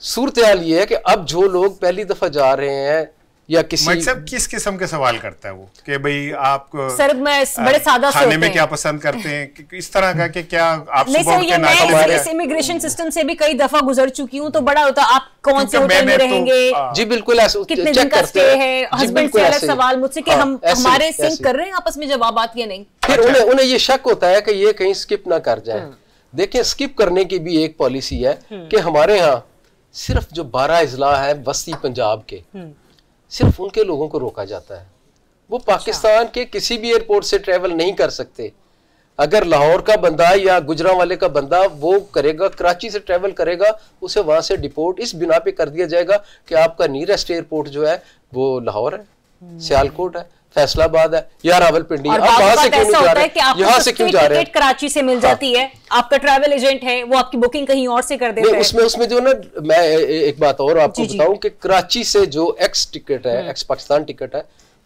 सूरत हाल ये है कि अब जो लोग पहली दफा जा रहे हैं या किसी किस किस्म के सवाल करता है वो कि भाई आप सर मैं बड़े सादा से खाने में क्या पसंद करते हैं, इस तरह का कि क्या आप नहीं सर, ये मैं इस इमिग्रेशन सिस्टम से भी कई दफा गुजर चुकी हूँ, तो बड़ा होता आप कौन से होटल में रहेंगे, जी बिल्कुल ऐसे कितने दिन का स्टे है, हस्बैंड से अलग सवाल मुझसे कि हम हमारे सिंक कर रहे हैं आपस में जवाबात या नहीं। फिर उन्हें ये शक होता है कि ये कहीं स्किप ना कर जाए। देखिए, स्किप करने की भी एक पॉलिसी है कि हमारे यहाँ सिर्फ जो 12 अजला है वस्ती पंजाब के, सिर्फ उनके लोगों को रोका जाता है। वो पाकिस्तान के किसी भी एयरपोर्ट से ट्रेवल नहीं कर सकते। अगर लाहौर का बंदा या गुजरांवाले का बंदा वो करेगा, कराची से ट्रेवल करेगा, उसे वहां से डिपोर्ट इस बिना पे कर दिया जाएगा कि आपका नियरेस्ट एयरपोर्ट जो है वो लाहौर है, सियालकोट है, फैसलाबाद है या रावलपिंडी। आप वहां से क्यों जा रहे हैं? यहाँ से क्यों जा रहे हैं? कराची से मिल जाती है, आपका ट्रैवल एजेंट है, वो आपकी बुकिंग कहीं और से कर देता है। उसमें जो ना, मैं एक बात और आपको बताऊं कि कराची से जो एक्स टिकट है, एक्स पाकिस्तान टिकट है,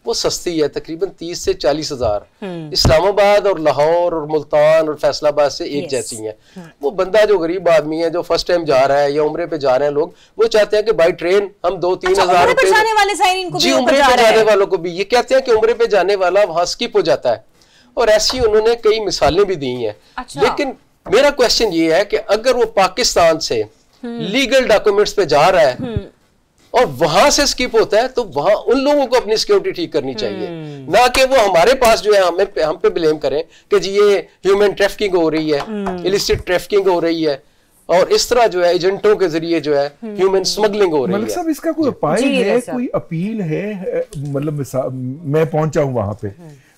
वो सस्ती है, तकरीबन 30 से 40 हज़ार। इस्लामाबाद और लाहौर और मुल्तान और फैसलाबाद से एक जैसी हैं। वो बंदा जो गरीब आदमी है, जो फर्स्ट टाइम जा रहा है या उम्रे पे जा रहे हैं लोग, वो चाहते हैं कि बाई ट्रेन हम 2-3 हज़ार रुपए, जी उम्रे पे जाने वालों को भी ये कहते हैं कि उम्रे पे जाने वाला वहां स्किप हो जाता है, और ऐसी उन्होंने कई मिसालें भी दी हैं। लेकिन मेरा क्वेश्चन ये है कि अगर वो पाकिस्तान से लीगल डॉक्यूमेंट्स पे जा रहा है और वहां से स्किप होता है, तो वहां उन लोगों को अपनी सिक्योरिटी ठीक करनी चाहिए, ना कि वो हमारे पास जो है हम पे ब्लेम करें कि जी ये ह्यूमन ट्रैफिकिंग हो रही है, इलिसिट ट्रैफिकिंग हो रही है, और इस तरह जो है एजेंटों के जरिए जो है ह्यूमन स्मगलिंग हो रही है। साहब इसका कोई उपाय है, कोई अपील है? मतलब मैं पहुंचा हूं वहां पे,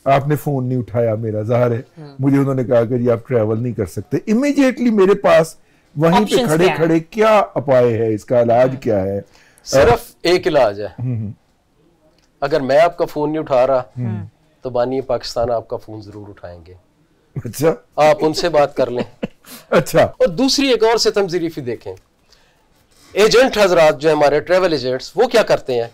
आपने फोन नहीं उठाया मेरा, ज़ाहिर है मुझे उन्होंने कहा कि जी आप ट्रैवल नहीं कर सकते। इमीडिएटली मेरे पास वहीं पे खड़े खड़े क्या उपाय है, इसका इलाज क्या है? सिर्फ एक इलाज है। अगर मैं आपका फोन नहीं उठा रहा तो बानी पाकिस्तान आपका फोन जरूर उठाएंगे। अच्छा, आप उनसे बात कर लें। अच्छा, और दूसरी एक और सितम ज़रीफ़ी देखें, एजेंट हजरात जो हमारे ट्रैवल एजेंट्स, वो क्या करते हैं,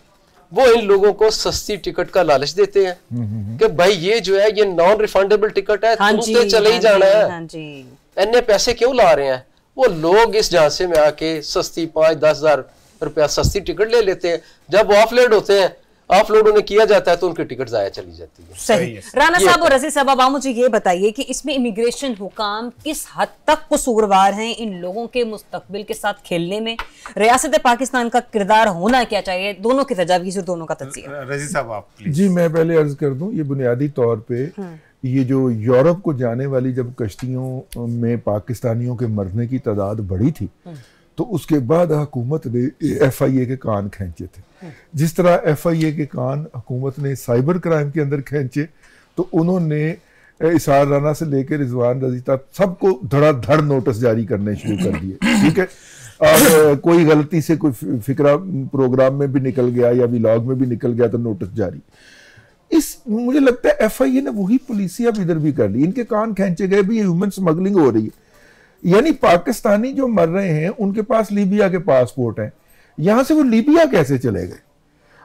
वो इन लोगों को सस्ती टिकट का लालच देते हैं कि भाई ये जो है ये नॉन रिफंडेबल टिकट है, तुमसे चले ही जाना है, इतने पैसे क्यों ला रहे हैं। वो लोग इस झांसे में आके सस्ती 5-10 हज़ार रुपया सस्ती टिकट ले लेते हैं। जब वो ऑफलोड होते हैं, ऑफलोड उन्हें किया जाता है तो उनकी टिकट जाया चली जाती है। सही। राना साहब और रज़ी साहब, आप मुझे ये बताइए कि इसमें इमिग्रेशन हुकाम किस हद तक कसूरवार हैं इन लोगों के मुस्तकबिल के साथ खेलने में? रियासत पाकिस्तान का किरदार होना क्या चाहिए? दोनों की तजावीज़ और दोनों का तज्ज़िया। रज़ी साहब आप प्लीज। जी मैं पहले अर्ज कर दूं, ये बुनियादी तौर पे ये जो यूरोप को जाने वाली जब कश्तियों में पाकिस्तानियों के मरने की तादाद बढ़ी थी, तो उसके बाद हुकूमत ने FIA के कान खींचे थे। जिस तरह FIA के कान हुकूमत ने साइबर क्राइम के अंदर खींचे, तो उन्होंने इसार राना से लेकर रिजवान रज़ी तक सबको धड़ाधड़ नोटिस जारी करने शुरू कर दिए। ठीक है, और कोई गलती से कोई फिक्रा प्रोग्राम में भी निकल गया या व्लॉग में भी निकल गया तो नोटिस जारी। मुझे लगता है FIA ने वही पुलिसिया भी इधर भी कर ली, इनके कान खींचे गए भी, ह्यूमन स्मगलिंग हो रही है। यानी पाकिस्तानी जो मर रहे हैं उनके पास लीबिया के पासपोर्ट हैं, यहां से वो लीबिया कैसे चले गए?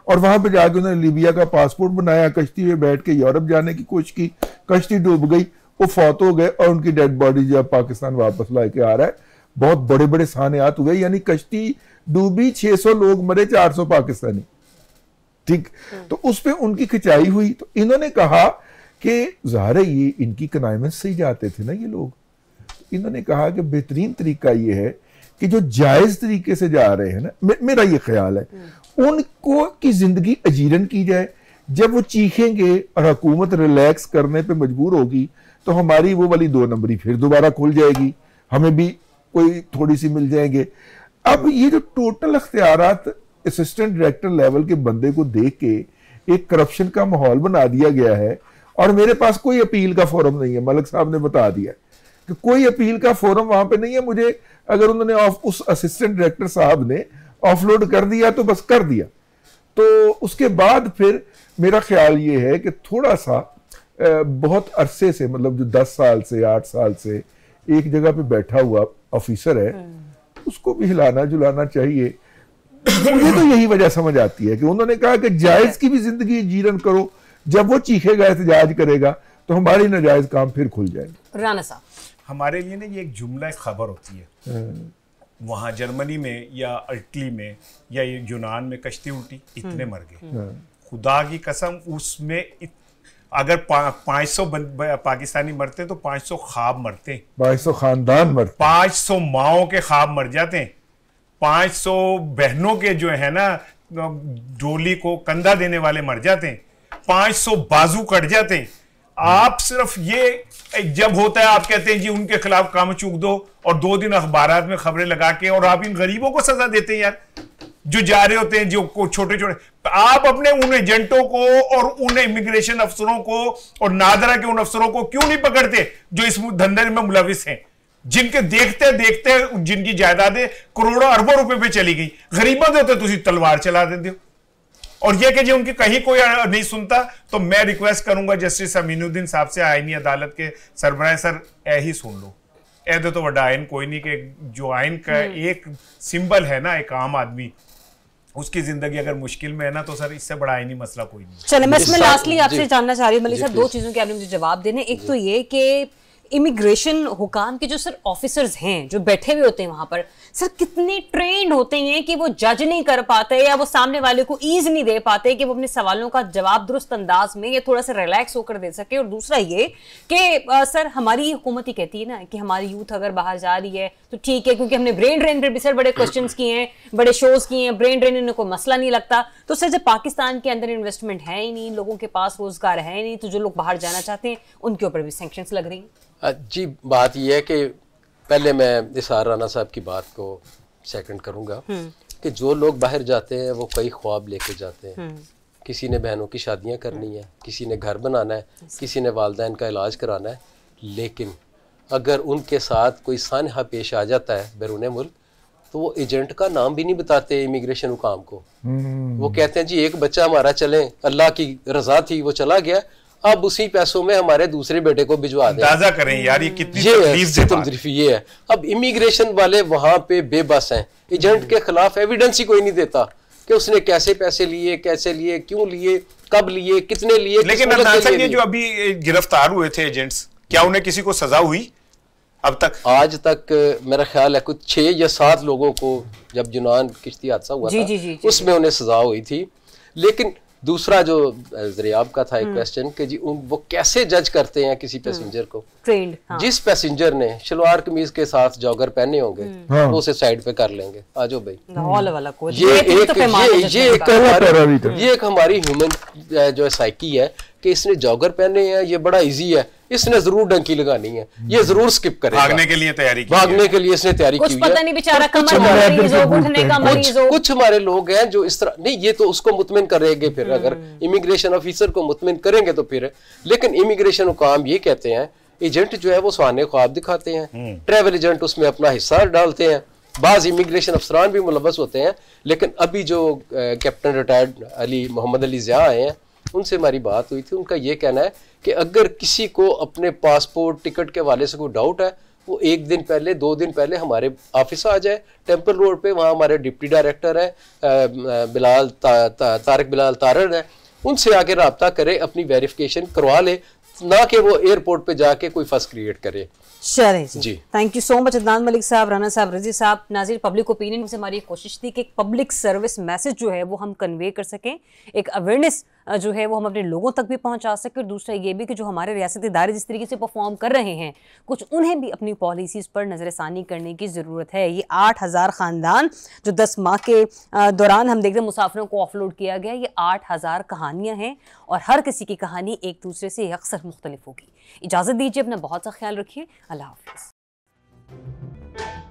और वहां पे जाके उन्होंने लीबिया का पासपोर्ट बनाया, कश्ती में बैठ के यूरोप जाने की कोशिश की, कश्ती डूब गई, वो फौत हो गए और उनकी डेड बॉडी जब पाकिस्तान वापस लाके आ रहा है, बहुत बड़े बड़े सानियात हुए। यानी कश्ती डूबी, 600 लोग मरे, 400 पाकिस्तानी। ठीक, तो उस पर उनकी खिंचाई हुई। तो इन्होंने कहा कि ज़ाहिर है ये इनकी कनाइमेंस से ही जाते थे ना ये लोग। इन्होंने कहा कि बेहतरीन तरीका ये है कि जो जायज तरीके से जा रहे हैं ना, मेरा ये ख्याल है, उनको की जिंदगी अजीरन की जाए। जब वो चीखेंगे और हुकूमत रिलैक्स करने पे मजबूर होगी, तो हमारी वो वाली 2 नंबरी फिर दोबारा खुल जाएगी, हमें भी कोई थोड़ी सी मिल जाएंगे। अब ये जो टोटल अख्तियारात असिस्टेंट डायरेक्टर लेवल के बंदे को देख के एक करप्शन का माहौल बना दिया गया है, और मेरे पास कोई अपील का फोरम नहीं है। मलिक साहब ने बता दिया कि कोई अपील का फोरम वहां पे नहीं है। मुझे अगर उन्होंने उस असिस्टेंट डायरेक्टर साहब ने ऑफलोड कर दिया तो बस कर दिया। तो उसके बाद फिर मेरा ख्याल ये है कि थोड़ा सा बहुत अरसे से, मतलब जो 10 साल से 8 साल से एक जगह पे बैठा हुआ ऑफिसर है, उसको भी हिलाना जुलाना चाहिए। मुझे तो यही वजह समझ आती है कि उन्होंने कहा कि जायज की भी जिंदगी जीरन करो, जब वो चीखेगा एहतजाज करेगा तो हमारी नाजायज काम फिर खुल जाएंगे। राना साहब, हमारे लिए ना ये एक जुमला एक खबर होती है, वहाँ जर्मनी में या इटली में या यूनान में कश्ती उल्टी, इतने मर गए। खुदा की कसम, उसमें अगर 500 पाकिस्तानी मरते तो 500 ख्वाब मरते, 500 खानदान मरते, 500 माओं के ख्वाब मर जाते हैं, 500 बहनों के जो है ना डोली को कंधा देने वाले मर जाते हैं, 500 बाजू कट जाते हैं। आप सिर्फ ये जब होता है आप कहते हैं जी उनके खिलाफ काम चूक दो, और 2 दिन अखबारात में खबरें लगा के, और आप इन गरीबों को सजा देते हैं यार जो जा रहे होते हैं, जो छोटे छोटे। आप अपने उन एजेंटों को और उन इमिग्रेशन अफसरों को और नादरा के उन अफसरों को क्यों नहीं पकड़ते जो इस धंधे में मुलविस हैं, जिनके देखते देखते जिनकी जायदादें करोड़ों अरबों रुपए पे चली गई। गरीबों दे होते तुम तलवार चला देते हो, और यह कि जी उनकी कहीं कोई नहीं सुनता। तो मैं रिक्वेस्ट करूंगा जस्टिस अमीनुद्दीन साहब से, आईनी अदालत के सरबराह, सर यही सुन लो, ऐसे तो बड़ा आइन कोई नहीं कि जो आइन का एक सिंबल है ना, एक आम आदमी उसकी जिंदगी अगर मुश्किल में है ना, तो सर इससे बड़ा ही नहीं मसला कोई नहीं। चले, मैं इसमें लास्टली आपसे जानना चाह रही हूँ मलिक साहब, दो चीजों के आपने मुझे जवाब देने। एक तो ये कि इमिग्रेशन हुकाम के जो सर ऑफिसर्स हैं जो बैठे हुए होते हैं वहां पर, सर कितने ट्रेंड होते हैं कि वो जज नहीं कर पाते या वो सामने वाले को ईज नहीं दे पाते कि वो अपने सवालों का जवाब दुरुस्त अंदाज में या थोड़ा सा रिलैक्स होकर दे सके। और दूसरा ये कि सर हमारी हुकूमत ही कहती है ना कि हमारी यूथ अगर बाहर जा रही है तो ठीक है, क्योंकि हमने ब्रेन ड्रेन पर भी सर बड़े क्वेश्चन किए हैं, बड़े शोज किए हैं, ब्रेन ड्रेन इन्हें कोई मसला नहीं लगता। तो सर जब पाकिस्तान के अंदर इन्वेस्टमेंट है ही नहीं, लोगों के पास रोजगार है ही नहीं, तो जो लोग बाहर जाना चाहते हैं उनके ऊपर भी सैंक्शंस लग रही हैं। जी, बात यह है कि पहले मैं निसार राना साहब की बात को सेकंड करूंगा कि जो लोग बाहर जाते हैं वो कई ख्वाब लेके जाते हैं। किसी ने बहनों की शादियां करनी है, किसी ने घर बनाना है, किसी ने वालिदैन का इलाज कराना है, लेकिन अगर उनके साथ कोई सानहा पेश आ जाता है बैरून मुल्क तो वो एजेंट का नाम भी नहीं बताते इमिग्रेशन हुकाम को। वो कहते हैं जी एक बच्चा हमारा चले, अल्लाह की रजा थी वो चला गया, अब उसी पैसों में हमारे दूसरे बेटे को भिजवा दें। अंदाजा करें यार ये कितनी तकलीफ ये है। अब इमिग्रेशन वाले वहां पे बेबस हैं, एजेंट के खिलाफ एविडेंस ही कोई नहीं देता कि उसने कैसे पैसे लिए, कैसे लिए, क्यों लिए, कब लिए, कितने लिए। लेकिन ये जो अभी गिरफ्तार हुए थे एजेंट्स, क्या उन्हें किसी को सजा हुई अब तक? आज तक मेरा ख्याल है कुछ 6 या 7 लोगों को, जब जुनान किश्ती हादसा हुआ था उसमें उन्हें सजा हुई थी। लेकिन दूसरा जो दरियाब का था एक क्वेश्चन कि जी वो कैसे जज करते हैं किसी पैसेंजर को। ट्रेंड, हाँ। जिस पैसेंजर ने शलवार कमीज के साथ जॉगर पहने होंगे वो उसे साइड पे कर लेंगे, आ जाओ भाई। ये एक हमारी ह्यूमन जो साइकी है कि इसने जॉगर पहने हैं, ये बड़ा इजी है, इसने जरूर डंकी लगानी है, ये जरूर स्किप करेगा। भागने के लिए तैयारी की, भागने के लिए इसने तैयारी की पता नहीं बेचारा कमर का मरीज हो, घुटने का मरीज हो। कुछ हमारे लोग हैं जो इस तरह नहीं, ये तो उसको मुतमिन करेंगे फिर, अगर इमिग्रेशन ऑफिसर को मुतमिन करेंगे तो फिर। लेकिन इमिग्रेशन हुकाम ये कहते हैं एजेंट जो है वो सुहाने ख्वाब दिखाते हैं, ट्रैवल एजेंट उसमें अपना हिस्सा डालते हैं, बाज इमिग्रेशन अफसरान भी मुलव्वस होते हैं। लेकिन अभी जो कैप्टन रिटायर्ड अली मोहम्मद अली ज़िया आए हैं उनसे हमारी बात हुई थी, उनका ये कहना है कि अगर किसी को अपने पासपोर्ट टिकट के हवाले से कोई डाउट है वो 1 दिन पहले 2 दिन पहले हमारे ऑफिस आ जाए, टेम्पल रोड पे, वहाँ हमारे डिप्टी डायरेक्टर है तारिक बिलाल तारड़ है, उनसे आके रब्ता करे, अपनी वेरिफिकेशन करवा ले, ना कि वो एयरपोर्ट पे जाके कोई फस क्रिएट करे। जी thank you so much Adnan Malik साहब, राना साहब, रजी साहब। नाज़रीन, पब्लिक ओपिनियन से हमारी कोशिश थी कि एक पब्लिक सर्विस मैसेज जो है वो हम कन्वे कर सकें, एक अवेयरनेस जो है वो हम अपने लोगों तक भी पहुंचा सकें। और दूसरा ये भी कि जो हमारे रियासती इदारे जिस तरीके से परफॉर्म कर रहे हैं, कुछ उन्हें भी अपनी पॉलिसीज़ पर नज़रसानी करने की ज़रूरत है। ये 8000 ख़ानदान जो 10 माह के दौरान हम देखते हैं मुसाफिरों को ऑफलोड किया गया, ये 8000 कहानियाँ हैं और हर किसी की कहानी एक दूसरे से अक्सर मुख्तलिफ होगी। इजाज़त दीजिए, अपना बहुत सा ख्याल रखिए, अल्लाह हाफ़िज़।